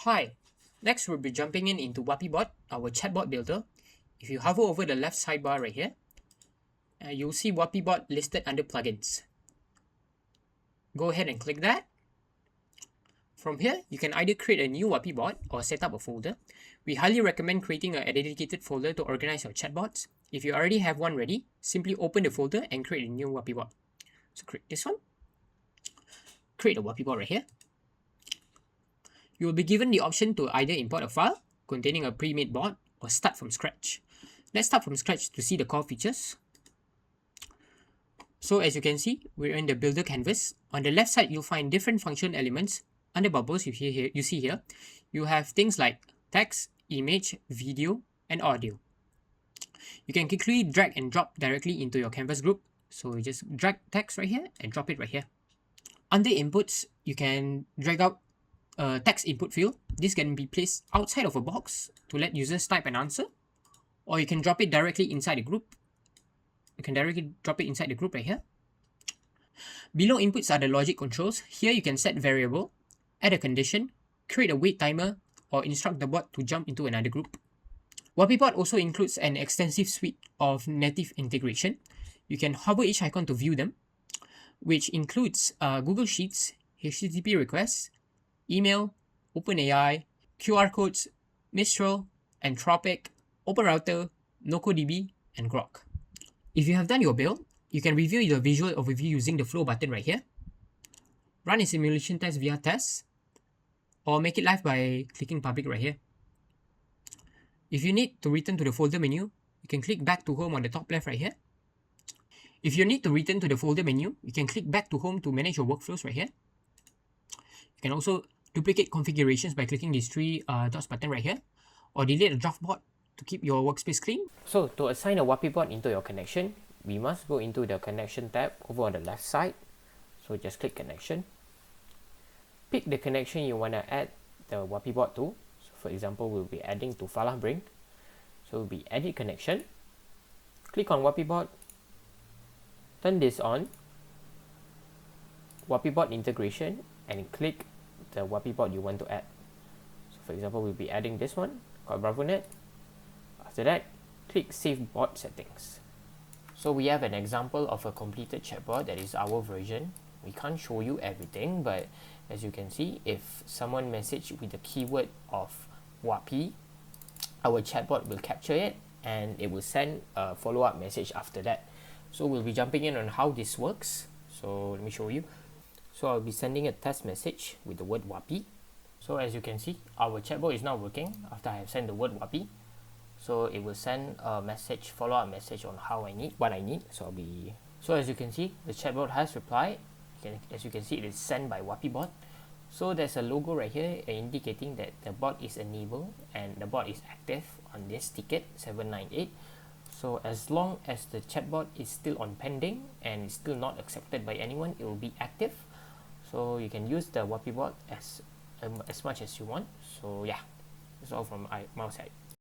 Hi, next we'll be jumping into WaaPy Bot, our chatbot builder. If you hover over the left sidebar right here, you'll see WaaPy Bot listed under plugins. Go ahead and click that. From here, you can either create a new WaaPy Bot or set up a folder. We highly recommend creating a dedicated folder to organize your chatbots. If you already have one ready, simply open the folder and create a new WaaPy Bot. So create this one. Create a WaaPy Bot right here. You will be given the option to either import a file containing a pre-made bot or start from scratch. Let's start from scratch to see the core features. So as you can see, we're in the builder canvas. On the left side, you'll find different function elements. Under bubbles, you see here, you have things like text, image, video, and audio. You can quickly drag and drop directly into your canvas group. So you just drag text right here and drop it right here. Under inputs, you can drag out a text input field. This can be placed outside of a box to let users type an answer, or you can drop it directly inside the group. You can directly drop it inside the group right here. Below inputs are the logic controls. Here you can set variable, add a condition, create a wait timer, or instruct the bot to jump into another group. WaaPy Bot also includes an extensive suite of native integration. You can hover each icon to view them, which includes Google Sheets, HTTP requests, email, OpenAI, QR codes, Mistral, Anthropic, OpenRouter, NocoDB, and Grok. If you have done your build, you can review the visual overview using the flow button right here. Run a simulation test via tests, or make it live by clicking public right here. If you need to return to the folder menu, you can click back to home on the top left right here. If you need to return to the folder menu, you can click back to home to manage your workflows right here. You can also duplicate configurations by clicking these three dots button right here, or delete a draft bot to keep your workspace clean. So to assign a WaaPy Bot into your connection, we must go into the connection tab over on the left side. So just click connection. Pick the connection you want to add the WaaPy Bot to. So for example, we'll be adding to Falah Brink. So we'll be edit connection. Click on WaaPy Bot. Turn this on. WaaPy Bot integration, and click the WaaPy Bot you want to add. So for example, we'll be adding this one called BravoNet. After that, click Save Bot Settings. So we have an example of a completed chatbot that is our version. We can't show you everything, but as you can see, if someone message with the keyword of WaaPy, our chatbot will capture it and it will send a follow-up message after that. So we'll be jumping in on how this works. So let me show you. So I'll be sending a test message with the word WaaPy. So as you can see, our chatbot is now working after I have sent the word WaaPy. So it will send a message, follow-up message on what I need. So as you can see, the chatbot has replied. As you can see, it is sent by WaaPy Bot. So there's a logo right here indicating that the bot is enabled and the bot is active on this ticket 798. So as long as the chatbot is still on pending and is still not accepted by anyone, it will be active. So you can use the WaaPy Bot as much as you want. So yeah, that's all from my side.